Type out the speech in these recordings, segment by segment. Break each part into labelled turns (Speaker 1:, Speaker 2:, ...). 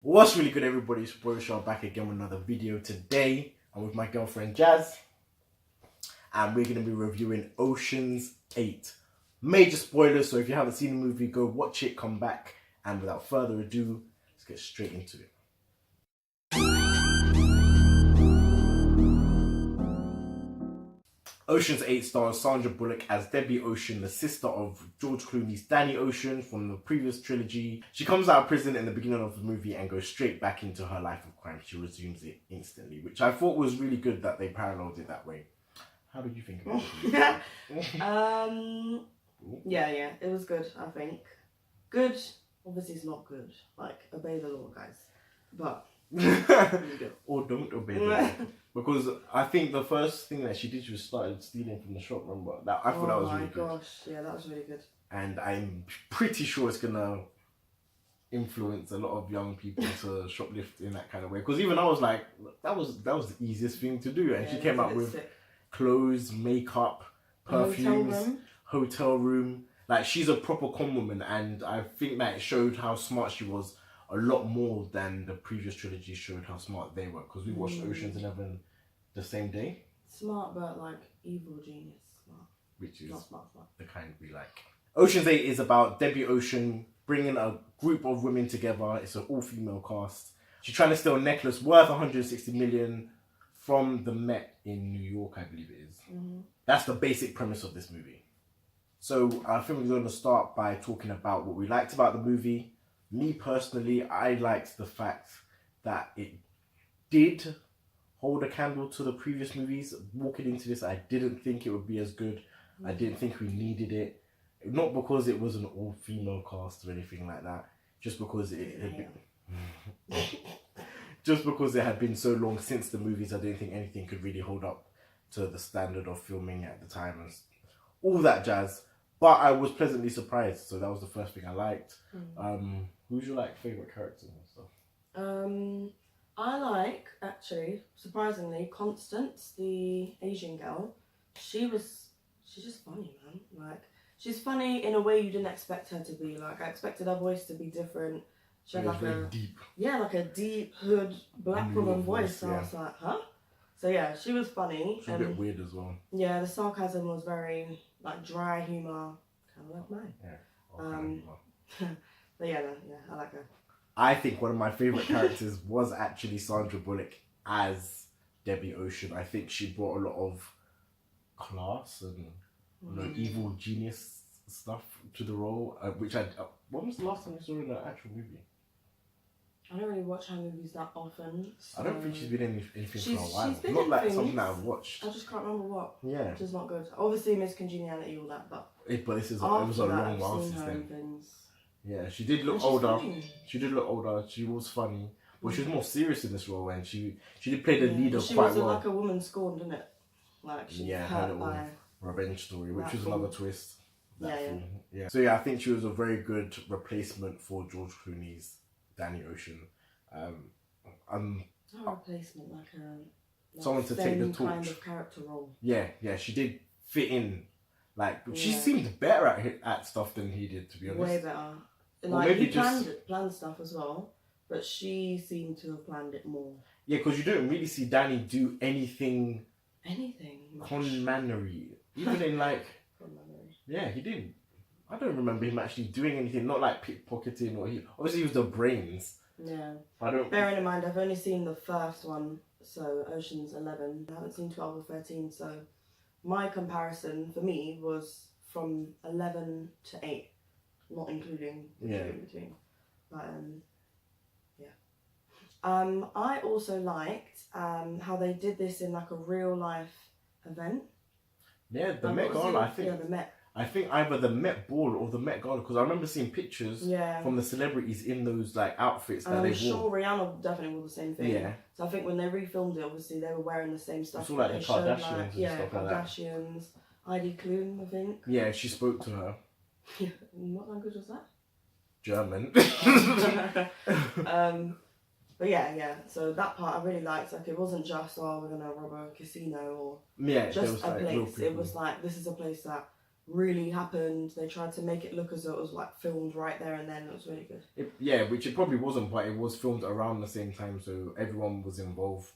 Speaker 1: What's really good, everybody? It's your boy Rashad back again with another video. Today I'm with my girlfriend Jazz and we're going to be reviewing Ocean's 8. Major spoilers, so if you haven't seen the movie, go watch it, come back, and without further ado, let's get straight into it. Ocean's 8 stars Sandra Bullock as Debbie Ocean, the sister of George Clooney's Danny Ocean from the previous trilogy. She comes out of prison in the beginning of the movie and goes straight back into her life of crime. She resumes it instantly, which I thought was really good that they paralleled it that way. How did you think about it?
Speaker 2: Yeah, it was good, I think. Good, obviously it's not good. Like, obey the law, guys. But,
Speaker 1: or don't obey the law. Because I think the first thing that she did, she started stealing from the shop, remember? I thought that was really good. Oh my gosh,
Speaker 2: yeah, that was really good.
Speaker 1: And I'm pretty sure it's going to influence a lot of young people to shoplift in that kind of way. Because even I was like, that was the easiest thing to do. And yeah, she came out with clothes, makeup, perfumes, hotel room. Like, she's a proper con woman. And I think that it showed how smart she was a lot more than the previous trilogy showed how smart they were, because we watched Ocean's 11 the same day.
Speaker 2: Smart, but like evil genius smart.
Speaker 1: Which is
Speaker 2: not smart.
Speaker 1: The kind we like. Ocean's 8 is about Debbie Ocean bringing a group of women together. It's an all-female cast. She's trying to steal a necklace worth 160 million from the Met in New York, I believe it is. That's the basic premise of this movie. So I think we're going to start by talking about what we liked about the movie. Me personally, I liked the fact that it did hold a candle to the previous movies. Walking into this, I didn't think it would be as good. I didn't think we needed it. Not because it was an all-female cast or anything like that. Just because it had been... just because it had been so long since the movies, I didn't think anything could really hold up to the standard of filming at the time and all that jazz. But I was pleasantly surprised, so that was the first thing I liked. Who's your favourite character and stuff?
Speaker 2: I like, actually, surprisingly, Constance, the Asian girl. She's just funny, man. Like, she's funny in a way you didn't expect her to be. Like, I expected her voice to be different. She had like a
Speaker 1: deep.
Speaker 2: Yeah, like a deep hood black woman voice. So I was like, huh? So yeah, she was funny.
Speaker 1: She was a bit weird as well.
Speaker 2: Yeah, the sarcasm was very like dry humour, kind of like mine.
Speaker 1: Yeah.
Speaker 2: But yeah, I like her.
Speaker 1: I think one of my favourite characters was actually Sandra Bullock as Debbie Ocean. I think she brought a lot of class and evil genius stuff to the role. Which when was the last time you saw her in an actual movie?
Speaker 2: I don't really watch her movies that often. So...
Speaker 1: I don't think she's been in anything for a while. Not like things. Something that I've watched.
Speaker 2: I just can't remember what.
Speaker 1: Yeah.
Speaker 2: Which is not good. Obviously, Miss Congeniality, all that, but
Speaker 1: this is it was a long while since then. Yeah, she did look older. Funny. She did look older. She was funny, but she was more serious in this role, and she did play the leader quite well.
Speaker 2: She was like a woman scorned, didn't it? Like she
Speaker 1: her little revenge story, which was another twist. Yeah. So yeah, I think she was a very good replacement for George Clooney's Danny Ocean.
Speaker 2: Not a replacement, like
Speaker 1: someone to take the torch.
Speaker 2: Kind of character role.
Speaker 1: Yeah, she did fit in. Like, she seemed better at stuff than he did, to be honest.
Speaker 2: Way better. Like, he planned stuff as well, but she seemed to have planned it more. Yeah,
Speaker 1: because you don't really see Danny do anything.
Speaker 2: Con-mannery.
Speaker 1: Even in Con-mannery. Yeah, he didn't. I don't remember him actually doing anything, not like pickpocketing or obviously he was the brains.
Speaker 2: Yeah. Bearing in mind, I've only seen the first one, so Ocean's 11. I haven't seen 12 or 13, so my comparison for me was from 11 to 8, not including the two in between. But I also liked how they did this in like a real life event.
Speaker 1: Yeah, the Met Gala, I think.
Speaker 2: Yeah, the Met.
Speaker 1: I think either the Met Ball or the Met Gala, because I remember seeing pictures from the celebrities in those outfits that they wore. I'm sure
Speaker 2: Rihanna definitely wore the same thing. Yeah. So I think when they refilmed it, obviously they were wearing the same stuff.
Speaker 1: It's all like the Kardashians and stuff like that.
Speaker 2: Kardashians, Heidi Klum, I think.
Speaker 1: Yeah, she spoke to her.
Speaker 2: What language was that?
Speaker 1: German.
Speaker 2: But yeah. So that part I really liked. Like, it wasn't just we're gonna rob a casino or just a place. It was like, this is a place that really happened. They tried to make it look as though it was like filmed right there and then. It was really good.
Speaker 1: Which it probably wasn't, but it was filmed around the same time, so everyone was involved.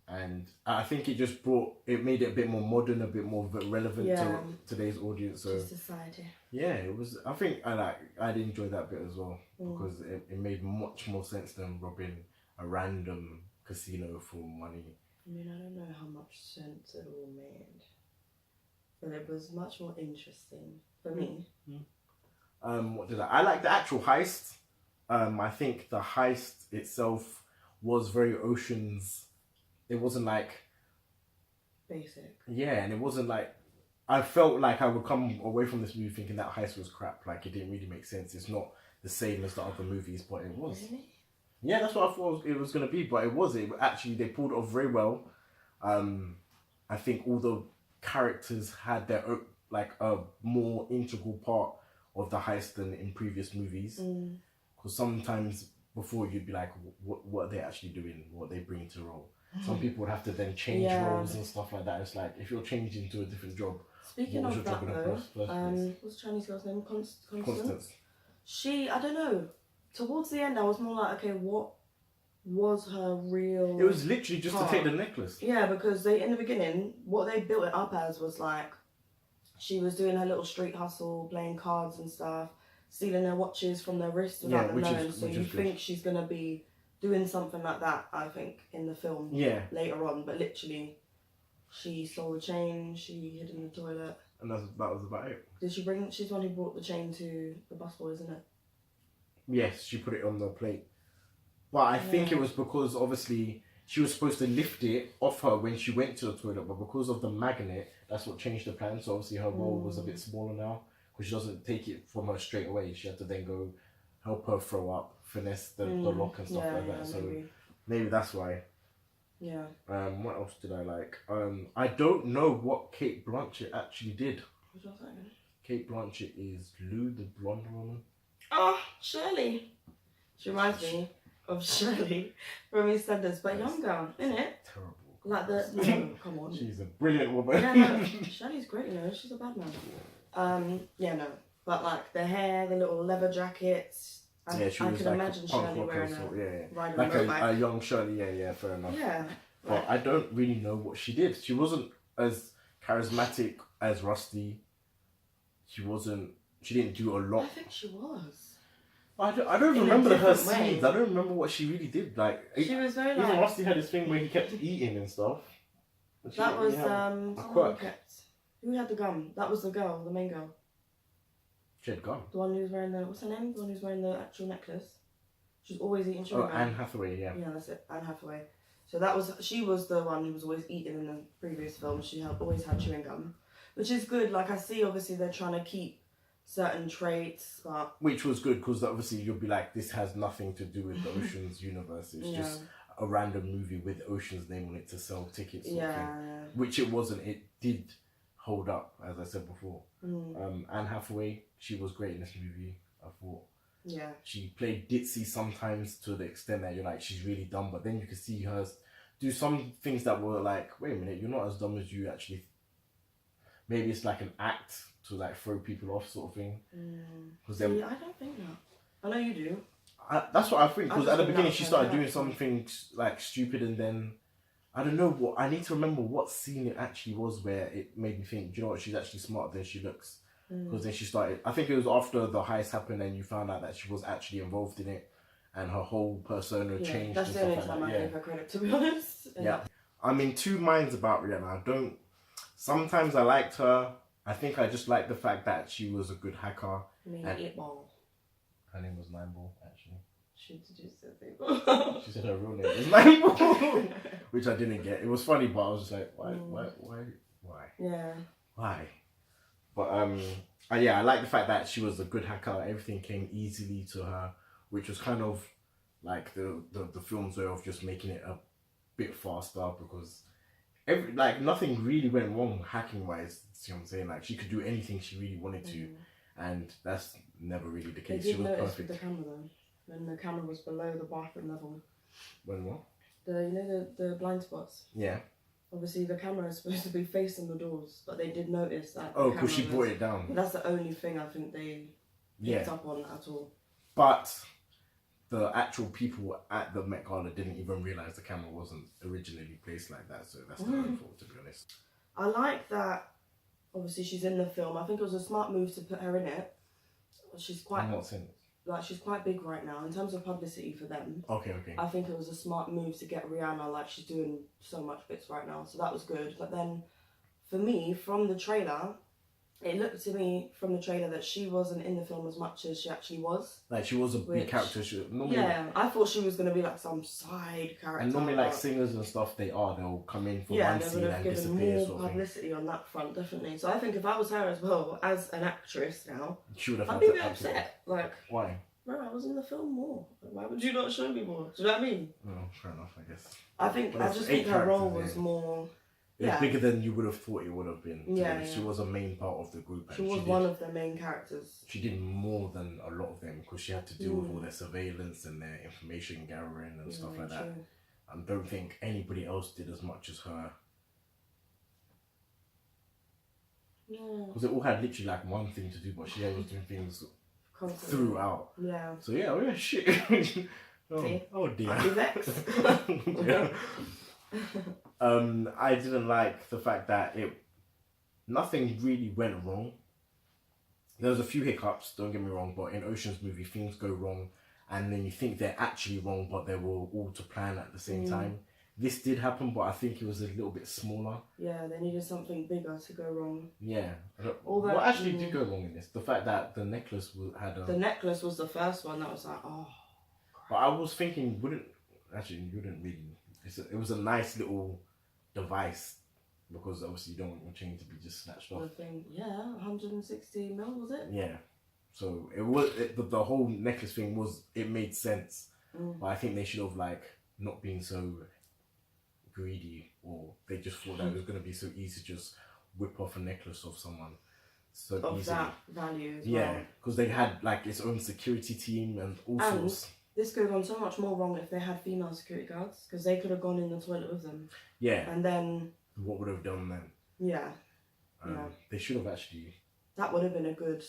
Speaker 1: And I think it just made it a bit more modern, a bit more relevant to today's audience. So
Speaker 2: society.
Speaker 1: Yeah, it was. I think I'd enjoy that bit as well because it made much more sense than robbing a random casino for money.
Speaker 2: I mean, I don't know how much sense it all made, but it was much more interesting for me.
Speaker 1: What did I like the actual heist. I think the heist itself was very Ocean's. It wasn't like
Speaker 2: basic.
Speaker 1: Yeah, and it wasn't like I felt like I would come away from this movie thinking that heist was crap. Like it didn't really make sense. It's not the same as the other movies, but it was.
Speaker 2: Really?
Speaker 1: Yeah, that's what I thought it was going to be, but it was. It actually, they pulled it off very well. I think all the characters had their own, like a more integral part of the heist than in previous movies. Because sometimes before you'd be like, what are they actually doing? What are they bring to the role? Some people would have to then change roles and stuff like that. It's like if you're changing to a different job.
Speaker 2: Speaking of that though, what's the Chinese girl's name? Constance. She, I don't know. Towards the end, I was more like, okay, what was her real...
Speaker 1: It was literally just to take the necklace.
Speaker 2: Yeah, because in the beginning, what they built it up as was like, she was doing her little street hustle, playing cards and stuff, stealing their watches from their wrists without them knowing. So you think she's going to be doing something like that, I think, in the film later on. But literally, she stole the chain, she hid in the toilet.
Speaker 1: And that was about it.
Speaker 2: She's the one who brought the chain to the busboy, isn't it?
Speaker 1: Yes, she put it on the plate. But I think it was because obviously she was supposed to lift it off her when she went to the toilet, but because of the magnet, that's what changed the plan. So obviously her role was a bit smaller now because she doesn't take it from her straight away. She had to then go help her throw up, finesse the lock and stuff like that. So maybe that's why.
Speaker 2: Yeah.
Speaker 1: What else did I like? I don't know what Kate Blanchett actually did.
Speaker 2: Who's that again?
Speaker 1: Kate Blanchett is Lou, the blonde woman.
Speaker 2: Oh, Shirley. She reminds me of Shirley from EastEnders, but younger, innit?
Speaker 1: Terrible.
Speaker 2: Like no, come on.
Speaker 1: She's a brilliant woman.
Speaker 2: Yeah, no, Shirley's great, you know. She's a bad man. But like the hair, the little leather jackets. I can like imagine Shirley wearing riding
Speaker 1: like
Speaker 2: a
Speaker 1: young Shirley. Yeah, fair enough.
Speaker 2: Yeah.
Speaker 1: But I don't really know what she did. She wasn't as charismatic as Rusty. She didn't do a lot.
Speaker 2: I think she was.
Speaker 1: I don't remember her scenes. I don't remember what she really did. Like
Speaker 2: she was very
Speaker 1: even Rusty had this thing where he kept eating and stuff.
Speaker 2: That was a quirk. Who had the gum? That was the girl, the main girl.
Speaker 1: She had gum.
Speaker 2: The one who's wearing what's her name? The one who's wearing the actual necklace. She's always eating chewing gum.
Speaker 1: Anne Hathaway, yeah.
Speaker 2: Yeah, that's it. Anne Hathaway. So she was the one who was always eating in the previous film. She always had chewing gum, which is good. Like I see, obviously they're trying to keep certain traits, but
Speaker 1: which was good because obviously you'll be like, this has nothing to do with the Ocean's universe. It's just a random movie with Ocean's name on it to sell tickets. Which it wasn't. It did hold up, as I said before. Anne Hathaway, she was great in this movie. I thought.
Speaker 2: Yeah.
Speaker 1: She played ditzy sometimes to the extent that you're like, she's really dumb, but then you could see her do some things that were like, wait a minute, you're not as dumb as you actually. Maybe it's like an act to like throw people off, sort of thing.
Speaker 2: I don't think that. I know you do.
Speaker 1: That's what I think. Because at the beginning she started doing something like stupid, and then I don't know what. I need to remember what scene it actually was where it made me think, do you know what? She's actually smarter than she looks. Because then she started. I think it was after the heist happened, and you found out that she was actually involved in it, and her whole persona changed.
Speaker 2: That's the only time I gave her credit, to be honest.
Speaker 1: Yeah, I'm in two minds about Rihanna. Sometimes I liked her. I think I just liked the fact that she was a good hacker.
Speaker 2: I mean, 8-Ball.
Speaker 1: Her name was 9-Ball, actually.
Speaker 2: She introduced her people.
Speaker 1: She said her real name was 9-Ball, which I didn't get. It was funny, but I was just like, why?
Speaker 2: Yeah.
Speaker 1: Why? But I like the fact that she was a good hacker. Everything came easily to her, which was kind of like the film's way of just making it a bit faster because nothing really went wrong hacking wise. See what I'm saying? Like she could do anything she really wanted to, and that's never really the case.
Speaker 2: They did
Speaker 1: she was
Speaker 2: notice
Speaker 1: perfect.
Speaker 2: With the camera though, when the camera was below the bathroom level.
Speaker 1: When what?
Speaker 2: The blind spots.
Speaker 1: Yeah.
Speaker 2: obviously the camera is supposed to be facing the doors, but they did notice that.
Speaker 1: Oh, because she brought it down.
Speaker 2: That's the only thing I think they picked up on at all.
Speaker 1: But the actual people at the Met Gala didn't even realise the camera wasn't originally placed like that, so that's their own fault, to be honest.
Speaker 2: I like that, obviously she's in the film. I think it was a smart move to put her in it. She's quite...
Speaker 1: In what sense?
Speaker 2: Like, she's quite big right now in terms of publicity for them.
Speaker 1: Okay.
Speaker 2: I think it was a smart move to get Rihanna, like, she's doing so much bits right now, so that was good. But then, for me, from the trailer, it looked to me from the trailer that she wasn't in the film as much as she actually was.
Speaker 1: Like, she was a big character.
Speaker 2: I thought she was going to be like some side character.
Speaker 1: And normally, like, singers and stuff, they'll come in for one scene and disappear.
Speaker 2: Yeah, more publicity on that front, definitely. So I think if I was her as well, as an actress now, I'd be a bit upset. Like,
Speaker 1: why?
Speaker 2: Bro, I was in the film more. Why would you not show me more? Do you know what I mean?
Speaker 1: No, fair enough, I guess.
Speaker 2: I just think her role was more...
Speaker 1: It's bigger than you would have thought it would have been.
Speaker 2: Yeah.
Speaker 1: She was a main part of the group.
Speaker 2: She was one of the main characters.
Speaker 1: She did more than a lot of them because she had to deal with all their surveillance and their information gathering and stuff like that. I don't think anybody else did as much as her. Because they all had literally like one thing to do, but she was doing things constantly throughout. Yeah. So yeah, shit. Oh dear.
Speaker 2: I'd be vexed.
Speaker 1: I didn't like the fact that nothing really went wrong. There was a few hiccups, don't get me wrong, but in Ocean's movie things go wrong and then you think they're actually wrong but they were all to plan at the same time. This did happen, but I think it was a little bit smaller. Yeah, they needed something bigger to go wrong. Yeah. What actually did go wrong in this? The fact that the necklace had a... The necklace was the first one that was like, oh... But I was thinking, you wouldn't really... It was a nice little device because obviously you don't want your chain to be just snatched off. 160 mil, was it? Yeah. So the whole necklace thing it made sense. But I think they should have like not been so greedy, or they just thought that it was going to be so easy to just whip off a necklace of someone so of easily. That value as well. Yeah, because they had like its own security team and all sorts. This could have gone so much more wrong if they had female security guards, because they could have gone in the toilet with them. Yeah. And then... What would have done then? Yeah. They should have actually... That would have been a good...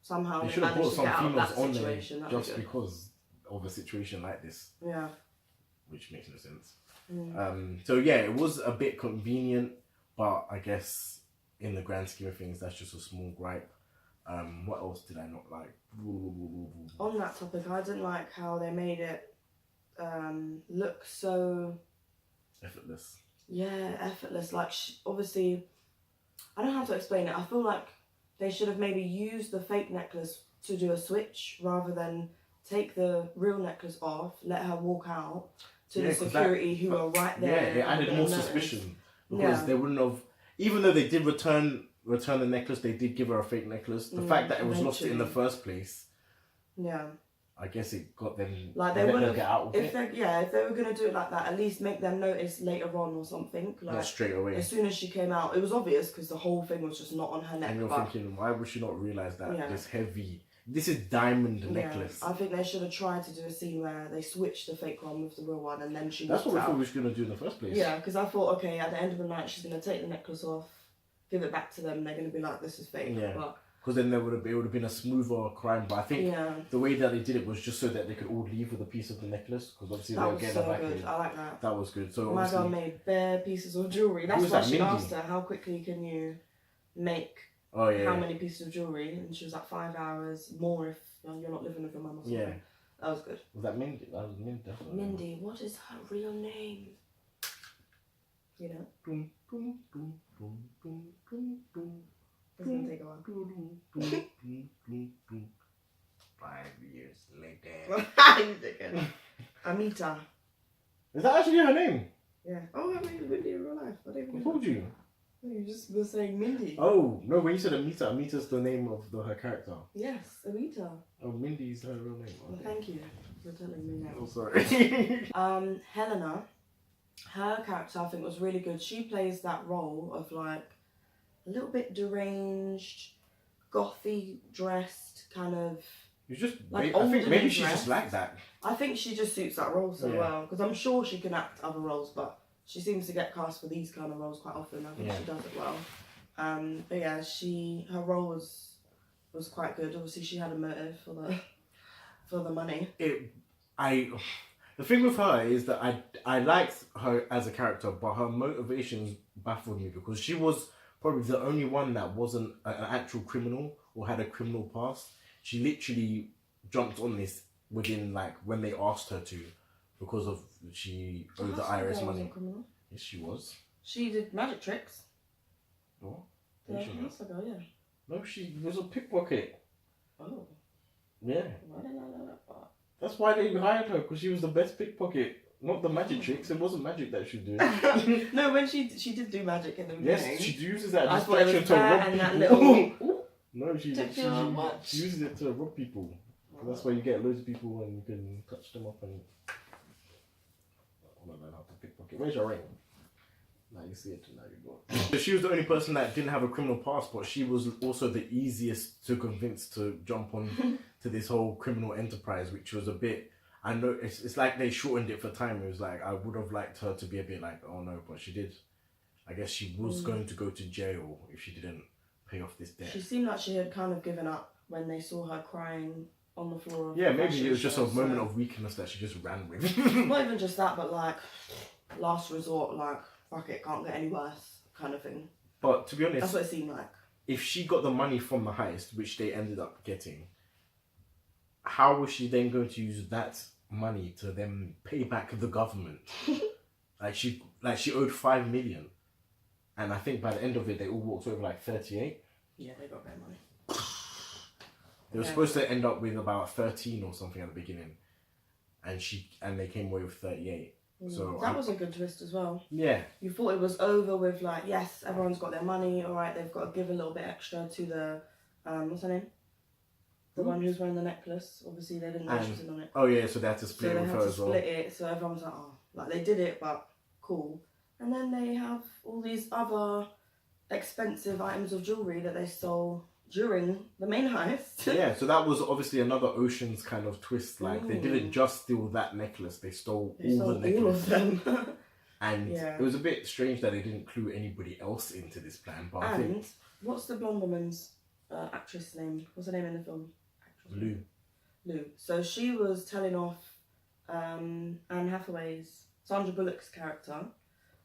Speaker 1: Somehow they should have brought some females on there just because of a situation like this. Yeah. Which makes no sense. So yeah, it was a bit convenient, but I guess in the grand scheme of things, that's just a small gripe. What else did I not like? On that topic, I didn't like how they made it look so... effortless. Yeah, effortless. Like, obviously, I don't have to explain it. I feel like they should have maybe used the fake necklace to do a switch rather than take the real necklace off, let her walk out to the security who are right there. Yeah, it added more suspicion because they wouldn't have... Even though they did return the necklace, they did give her a fake necklace. The fact that it was lost in the first place, I guess it got them like they would have get out of if it. If they were gonna do it like that, at least make them notice later on or something. Like, not straight away. As soon as she came out, it was obvious because the whole thing was just not on her neck. And you're thinking, why would she not realise that this is diamond necklace? I think they should have tried to do a scene where they switched the fake one with the real one, and then she. That's what we thought we was gonna do in the first place. Yeah, because I thought, okay, at the end of the night, she's gonna take the necklace off, give it back to them. They're gonna be like, this is fake. Yeah. Because then it would have been a smoother crime. But I think the way that they did it was just so that they could all leave with a piece of the necklace. Because obviously they were getting it back in. I like that. That was good. So my girl made bare pieces of jewellery. That's why she asked her, how quickly can you make how many pieces of jewellery? And she was like 5 hours, more if you're not living with your mum or something. Yeah. That was good. Was that Mindy? That was Mindy, definitely. Mindy, what is her real name? You know? Boom, boom, boom, boom, boom, boom, boom. It's gonna take a while. 5 years later. Amita. Is that actually her name? Yeah. Oh, I mean Mindy in real life. I told you. You just were saying Mindy. Oh, no, when you said Amita, Amita's the name of her character. Yes, Amita. Oh, Mindy's her real name. Well, thank you for telling me now. Oh, sorry. Helena, her character I think was really good. She plays that role of like a little bit deranged, gothy dressed, kind of. You just like I think maybe she's just like that. I think she just suits that role so well because I'm sure she can act other roles, but
Speaker 2: She seems to get cast for these kind of roles quite often. I think she does it well. But yeah, her role was quite good. Obviously, she had a motive for the money.
Speaker 1: The thing with her is that I liked her as a character, but her motivations baffled me because she was probably the only one that wasn't an actual criminal or had a criminal past. She literally jumped on this within like when they asked her to, because of she owed the IRS money. Yes, she was.
Speaker 2: She did magic tricks.
Speaker 1: What?
Speaker 2: Yeah, yeah.
Speaker 1: No, she was a pickpocket.
Speaker 2: Oh.
Speaker 1: Yeah.
Speaker 2: Why didn't I know that part?
Speaker 1: That's why they hired her, because she was the best pickpocket. Not the magic tricks. It wasn't magic that she was doing.
Speaker 2: No, when she did do magic in the beginning.
Speaker 1: Yes, she uses that distraction to rob people.
Speaker 2: That little,
Speaker 1: no, she uses it to rob people. That's why you get loads of people and you can touch them up and... I don't know how to pickpocket. Where's your ring? Now you see it, now you go. So she was the only person that didn't have a criminal past, but she was also the easiest to convince to jump on to this whole criminal enterprise, which was a bit... I know it's like they shortened it for time. It was like, I would have liked her to be a bit like, oh no, but she did. I guess she was going to go to jail if she didn't pay off this debt.
Speaker 2: She seemed like she had kind of given up when they saw her crying on the floor.
Speaker 1: Yeah, maybe it was just a moment of weakness that she just ran with.
Speaker 2: Not even just that, but like, last resort, like, fuck it, can't get any worse kind of thing.
Speaker 1: But to be honest,
Speaker 2: that's what it seemed like.
Speaker 1: If she got the money from the heist, which they ended up getting, how was she then going to use that money to then pay back the government? like she owed 5 million, and I think by the end of it they all walked over like 38.
Speaker 2: Yeah, they got their money.
Speaker 1: They were supposed to end up with about 13 or something at the beginning, and they came away with 38. So
Speaker 2: that was a good twist as well.
Speaker 1: Yeah.
Speaker 2: You thought it was over with like, yes, everyone's got their money, alright, they've got to give a little bit extra to the what's her name? The one who's wearing the necklace. Obviously they didn't know she was in on it.
Speaker 1: Oh yeah, so they had to split it with her as well.
Speaker 2: Split it, so everyone was like, oh, like they did it, but cool. And then they have all these other expensive items of jewellery that they stole during the main heist.
Speaker 1: Yeah, so that was obviously another Ocean's kind of twist. Like, they didn't just steal that necklace, they stole all the necklaces. All of them. And it was a bit strange that they didn't clue anybody else into this plan. But I think...
Speaker 2: what's the blonde woman's actress name? What's her name in the film? Lou. So she was telling off Anne Hathaway's, Sandra Bullock's character,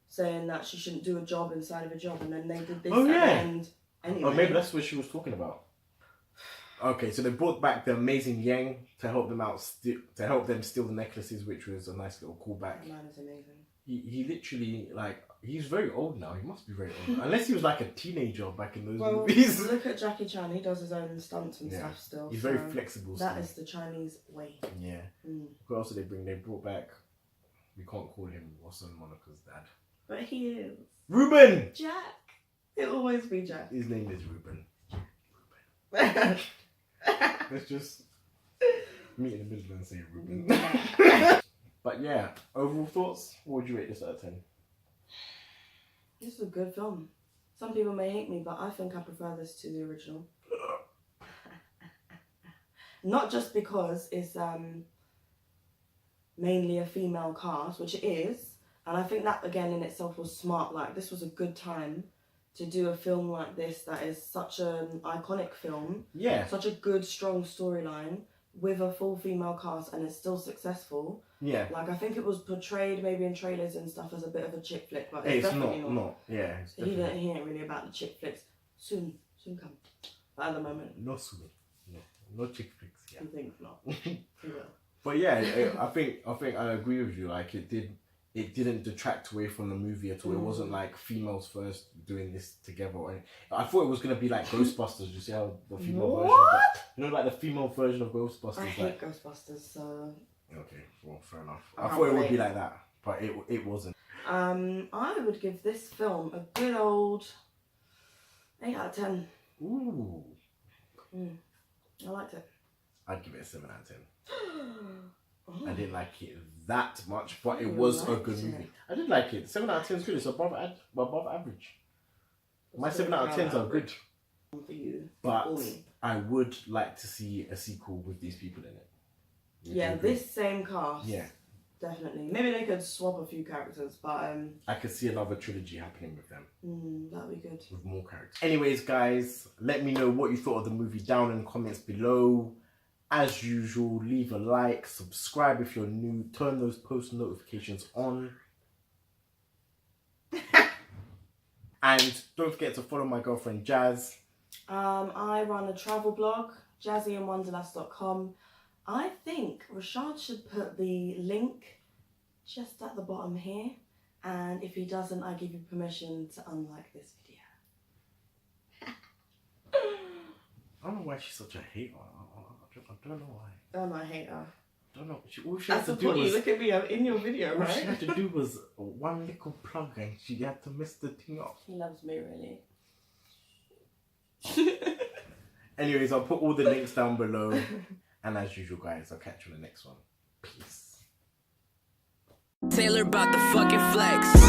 Speaker 2: saying that she shouldn't do a job inside of a job, and then they did this at the end. Anyway.
Speaker 1: Oh, maybe that's what she was talking about. Okay, so they brought back the amazing Yang to help them out, to help them steal the necklaces, which was a nice little callback.
Speaker 2: That man is amazing.
Speaker 1: He literally, like, he's very old now. He must be very old. Unless he was like a teenager back in those movies.
Speaker 2: Look at Jackie Chan. He does his own stunts and stuff still.
Speaker 1: He's very flexible.
Speaker 2: That is the Chinese way.
Speaker 1: Yeah. What else did they bring? They brought back, we can't call him Ross and Monica's dad.
Speaker 2: But he is.
Speaker 1: Ruben!
Speaker 2: Jack. It'll always be Jack.
Speaker 1: His name is Ruben. Ruben. Let's just meet in the middle and say Ruben. But yeah, overall thoughts? What would you rate this out of 10?
Speaker 2: This is a good film. Some people may hate me, but I think I prefer this to the original. Not just because it's mainly a female cast, which it is, and I think that again in itself was smart. Like, this was a good time to do a film like this that is such an iconic film. Yeah. Such a good, strong storyline with a full female cast, and it's still successful. Yeah. Like, I think it was portrayed maybe in trailers and stuff as a bit of a chick flick, but it's definitely not. Yeah. He ain't really about the chick flicks. Soon come. But at the moment.
Speaker 1: Not soon. No chick flicks. Yeah.
Speaker 2: You think not? He will.
Speaker 1: But yeah, I think I agree with you. Like, it didn't detract away from the movie at all. It wasn't like females first doing this together. I thought it was gonna be like Ghostbusters. You see how the female version of you know, like the female version of Ghostbusters. I
Speaker 2: hate Ghostbusters, so.
Speaker 1: Okay, well, fair enough. I thought it would be like that, but it wasn't.
Speaker 2: I would give this film a good old 8 out of 10.
Speaker 1: Ooh.
Speaker 2: I liked it.
Speaker 1: I'd give it a 7 out of 10. Oh. I didn't like it that much, but it was a good movie. I did like it. 7 out of 10 is good. It's above average. My 7 out of 10s are good.
Speaker 2: For you.
Speaker 1: But I would like to see a sequel with these people in it.
Speaker 2: Yeah, this same cast.
Speaker 1: Yeah.
Speaker 2: definitely. Maybe they could swap a few characters, but
Speaker 1: I could see another trilogy happening with them.
Speaker 2: That'd be good.
Speaker 1: With more characters. Anyways, guys, let me know what you thought of the movie down in the comments below. As usual, leave a like, subscribe if you're new, turn those post notifications on. And don't forget to follow my girlfriend Jazz.
Speaker 2: I run a travel blog, Jazzyinwonderlust.com. I think Rashad should put the link just at the bottom here. And if he doesn't, I give you permission to unlike this video.
Speaker 1: I don't know why she's such a hater. I don't know why.
Speaker 2: Oh, no, I hate her.
Speaker 1: I don't know. All she had
Speaker 2: That's
Speaker 1: to
Speaker 2: the
Speaker 1: do was...
Speaker 2: Look at me, I'm in your video,
Speaker 1: All
Speaker 2: right?
Speaker 1: she had to do was one little plug and she had to mess the thing up.
Speaker 2: He loves me, really.
Speaker 1: Anyways, I'll put all the links down below. And as usual, guys, I'll catch you in the next one. Peace.
Speaker 3: Taylor about the fucking flex.